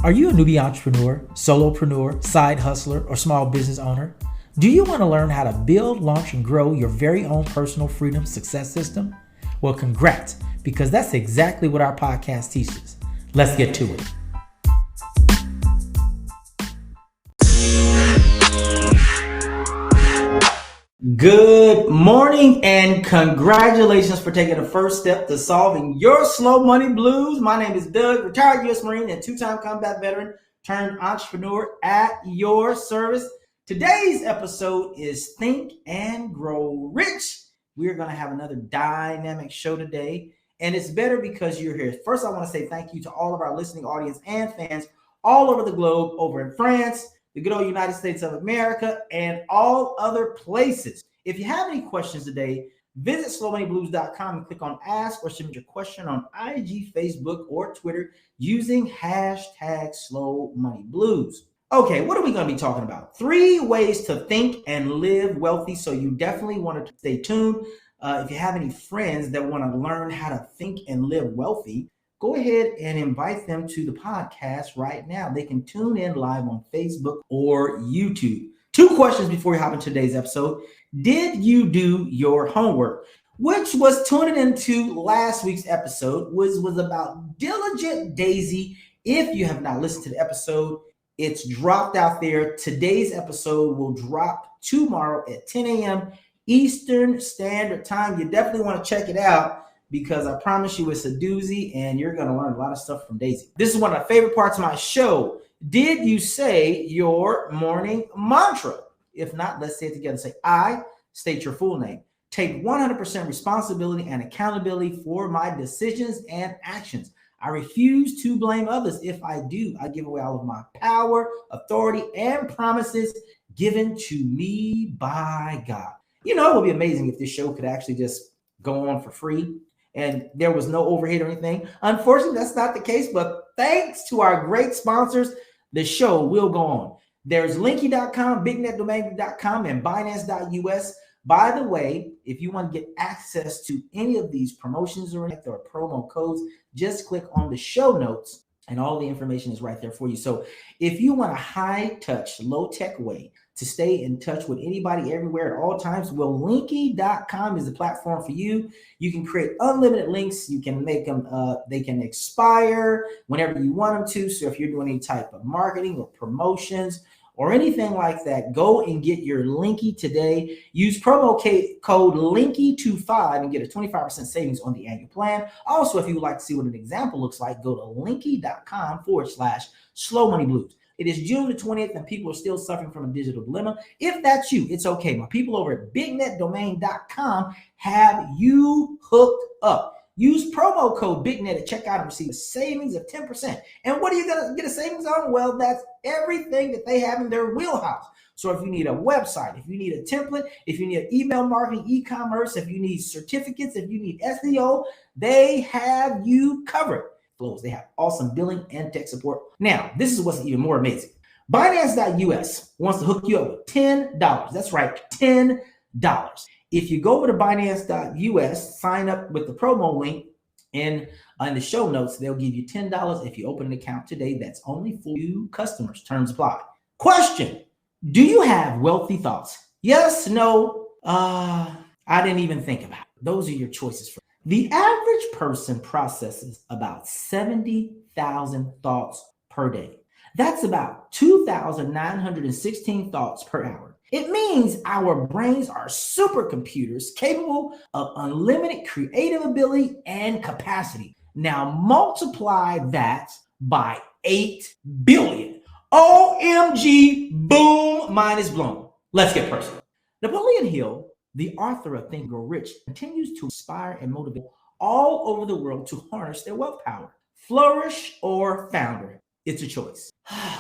Are you a newbie entrepreneur, solopreneur, side hustler, or small business owner? Do you want to learn how to build, launch, and grow your very own personal freedom success system? Well, congrats, because that's exactly what our podcast teaches. Let's get to it. Good morning and congratulations for taking the first step to solving your slow money blues. My name is Doug, retired U.S. Marine and two-time combat veteran turned entrepreneur at your service. Today's episode is Think and Grow Rich. We're going to have another dynamic show today, and it's better because you're here. First, I want to say thank you to all of our listening audience and fans all over the globe, over in France, the good old United States of America, and all other places. If you have any questions today, visit slowmoneyblues.com and click on Ask or submit your question on IG, Facebook, or Twitter using hashtag SlowMoneyBlues. Okay, what are we going to be talking about? 3 ways to think and live wealthy, so you definitely want to stay tuned. If you have any friends that want to learn how to think and live wealthy, go ahead and invite them to the podcast right now. They can tune in live on Facebook or YouTube. 2 questions before we hop into today's episode. Did you do your homework? Which was tuning into last week's episode, was about Diligent Daisy. If you have not listened to the episode, it's dropped out there. Today's episode will drop tomorrow at 10 a.m. Eastern Standard Time. You definitely want to check it out, because I promise you it's a doozy and you're going to learn a lot of stuff from Daisy. This is one of my favorite parts of my show. Did you say your morning mantra? If not, let's say it together. Say, I state your full name. Take 100% responsibility and accountability for my decisions and actions. I refuse to blame others. If I do, I give away all of my power, authority, and promises given to me by God. You know, it would be amazing if this show could actually just go on for free and there was no overhead or anything. Unfortunately, that's not the case, but thanks to our great sponsors, the show will go on. There's Linky.com, BigNetDomain.com, and Binance.us. By the way, if you want to get access to any of these promotions or promo codes, just click on the show notes and all the information is right there for you. So if you want a high-touch, low-tech way to stay in touch with anybody everywhere at all times, well, Linky.com is the platform for you. You can create unlimited links. You can make them, they can expire whenever you want them to. So if you're doing any type of marketing or promotions or anything like that, go and get your Linky today. Use promo code Linky25 and get a 25% savings on the annual plan. Also, if you would like to see what an example looks like, go to Linky.com/slowmoneyblues. It is June the 20th and people are still suffering from a digital dilemma. If that's you, it's okay. My people over at BigNetDomain.com have you hooked up. Use promo code BIGNET at checkout and receive a savings of 10%. And what are you going to get a savings on? Well, that's everything that they have in their wheelhouse. So if you need a website, if you need a template, if you need email marketing, e-commerce, if you need certificates, if you need SEO, they have you covered. They have awesome billing and tech support. Now, this is what's even more amazing. Binance.us wants to hook you up with $10. That's right, $10. If you go over to Binance.us, sign up with the promo link in the show notes, they'll give you $10 if you open an account today. That's only for new customers. Terms apply. Question: do you have wealthy thoughts? Yes, no, I didn't even think about it. Those are your choices. The average person processes about 70,000 thoughts per day. That's about 2,916 thoughts per hour. It means our brains are supercomputers capable of unlimited creative ability and capacity. Now multiply that by 8 billion. OMG, boom, mind is blown. Let's get personal. Napoleon Hill, the author of Think and Grow Rich, continues to inspire and motivate all over the world to harness their wealth power. Flourish or founder, it's a choice.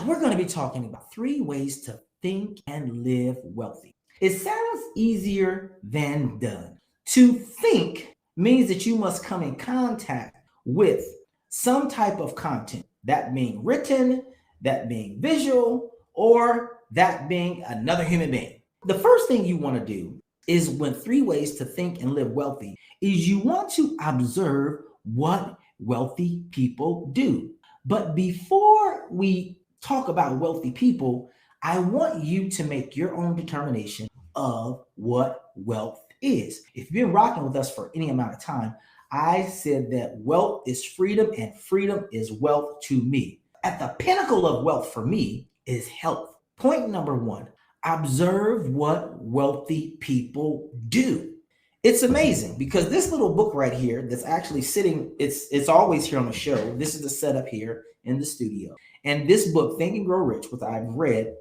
We're going to be talking about 3 ways to think and live wealthy. It sounds easier than done. To think means that you must come in contact with some type of content, that being written, that being visual, or that being another human being. The first thing you want to do is, when 3 ways to think and live wealthy, is you want to observe what wealthy people do. But before we talk about wealthy people, I want you to make your own determination of what wealth is. If you've been rocking with us for any amount of time, I said that wealth is freedom and freedom is wealth to me. At the pinnacle of wealth for me is health. Point number one, observe what wealthy people do. It's amazing because this little book right here that's actually sitting, it's always here on the show. This is the setup here in the studio. And this book, Think and Grow Rich, which I've read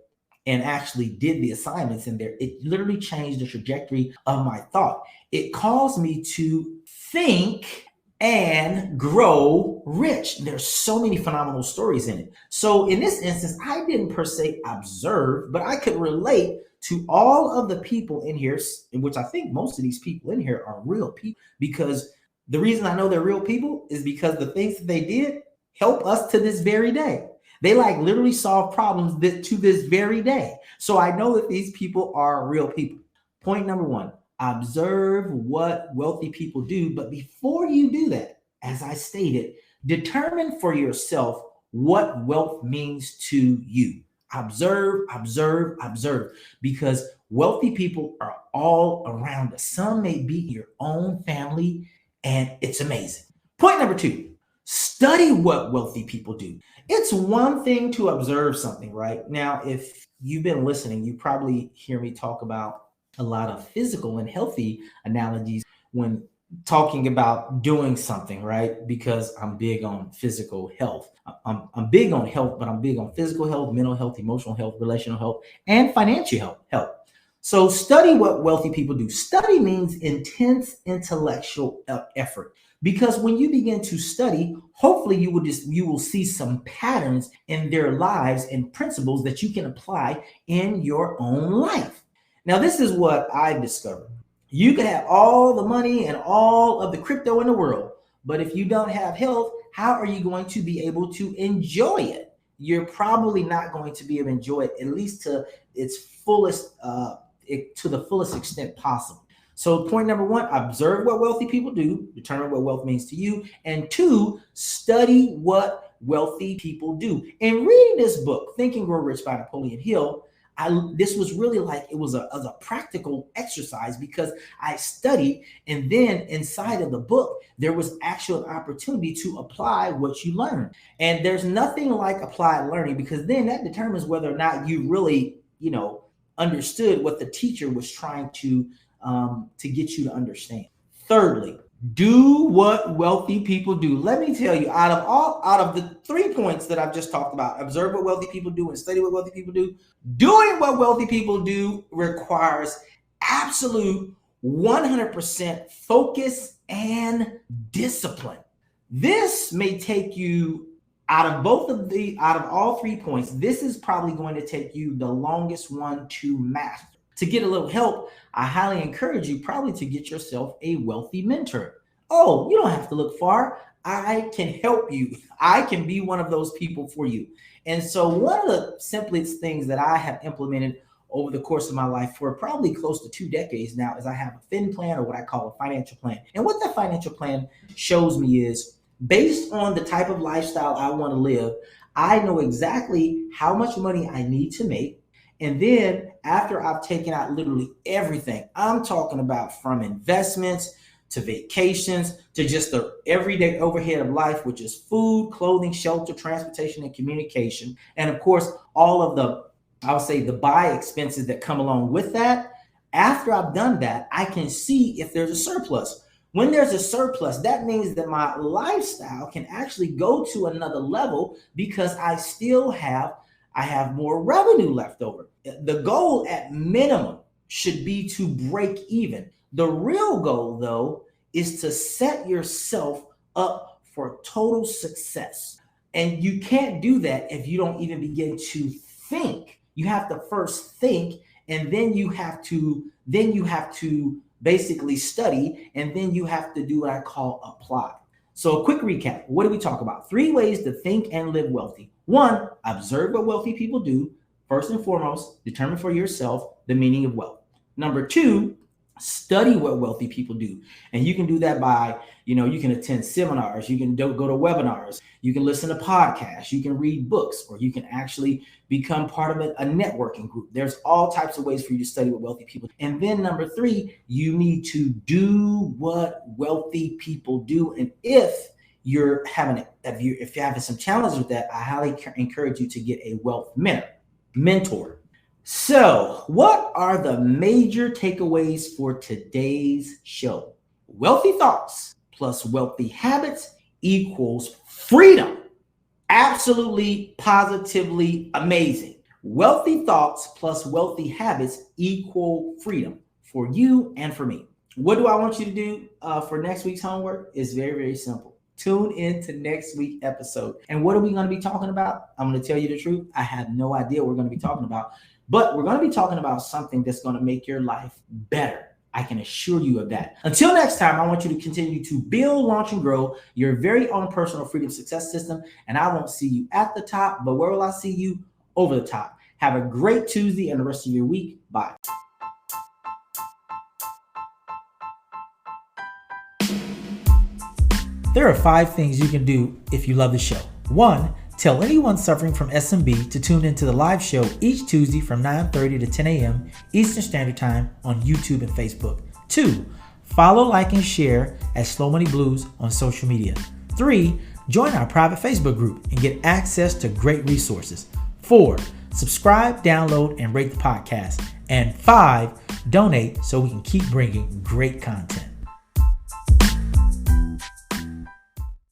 and actually did the assignments in there, it literally changed the trajectory of my thought. It caused me to think and grow rich. There's so many phenomenal stories in it. So in this instance, I didn't per se observe, but I could relate to all of the people in here, in which I think most of these people in here are real people, because the reason I know they're real people is because the things that they did help us to this very day. They like literally solve problems to this very day. So I know that these people are real people. Point number one, observe what wealthy people do. But before you do that, as I stated, determine for yourself what wealth means to you. Observe, observe, observe, because wealthy people are all around us. Some may be your own family, and it's amazing. Point number two, study what wealthy people do. It's one thing to observe something, right? Now, if you've been listening, you probably hear me talk about a lot of physical and healthy analogies when talking about doing something, right? Because I'm big on physical health. I'm big on health, but I'm big on physical health, mental health, emotional health, relational health, and financial health. So study what wealthy people do. Study means intense intellectual effort. Because when you begin to study, hopefully you will see some patterns in their lives and principles that you can apply in your own life. Now, this is what I've discovered. You can have all the money and all of the crypto in the world, but if you don't have health, how are you going to be able to enjoy it? You're probably not going to be able to enjoy it, at least to its fullest, to the fullest extent possible. So point number one, observe what wealthy people do, determine what wealth means to you. And two, study what wealthy people do. In reading this book, Think and Grow Rich by Napoleon Hill, this was really like it was a practical exercise because I studied, and then inside of the book there was actual opportunity to apply what you learned. And there's nothing like applied learning, because then that determines whether or not you really understood what the teacher was trying to get you to understand. Thirdly, do what wealthy people do. Let me tell you, out of the 3 points that I've just talked about, observe what wealthy people do and study what wealthy people do, doing what wealthy people do requires absolute 100% focus and discipline. This may take you out of all 3 points, this is probably going to take you the longest one to master. To get a little help, I highly encourage you probably to get yourself a wealthy mentor. Oh, you don't have to look far. I can help you. I can be one of those people for you. And so one of the simplest things that I have implemented over the course of my life for probably close to 2 decades now is I have a fin plan, or what I call a financial plan. And what that financial plan shows me is, based on the type of lifestyle I want to live, I know exactly how much money I need to make. And then after I've taken out literally everything, I'm talking about from investments to vacations to just the everyday overhead of life, which is food, clothing, shelter, transportation, and communication. And of course, all of the buy expenses that come along with that. After I've done that, I can see if there's a surplus. When there's a surplus, that means that my lifestyle can actually go to another level because I have more revenue left over. The goal at minimum should be to break even. The real goal, though, is to set yourself up for total success. And you can't do that if you don't even begin to think. You have to first think, and then you have to basically study, and then you have to do what I call apply. So a quick recap. What did we talk about? 3 ways to think and live wealthy. 1, observe what wealthy people do. First and foremost, determine for yourself the meaning of wealth. Number 2, Study what wealthy people do. And you can do that by, you can attend seminars, you can go to webinars, you can listen to podcasts, you can read books, or you can actually become part of a networking group. There's all types of ways for you to study what wealthy people do. And then number 3, you need to do what wealthy people do. And if you're having some challenges with that, I highly encourage you to get a wealth mentor. So, what are the major takeaways for today's show? Wealthy thoughts plus wealthy habits equals freedom. Absolutely, positively amazing. Wealthy thoughts plus wealthy habits equal freedom for you and for me. What do I want you to do for next week's homework? It's very, very simple. Tune in to next week's episode. And what are we going to be talking about? I'm going to tell you the truth. I have no idea what we're going to be talking about. But we're going to be talking about something that's going to make your life better. I can assure you of that. Until next time, I want you to continue to build, launch, and grow your very own personal freedom success system. And I won't see you at the top, but where will I see you? Over the top. Have a great Tuesday and the rest of your week. Bye. There are 5 things you can do if you love the show. 1, tell anyone suffering from SMB to tune into the live show each Tuesday from 9:30 to 10 a.m. Eastern Standard Time on YouTube and Facebook. 2, follow, like, and share at Slow Money Blues on social media. 3, join our private Facebook group and get access to great resources. 4, subscribe, download, and rate the podcast. And 5, donate so we can keep bringing great content.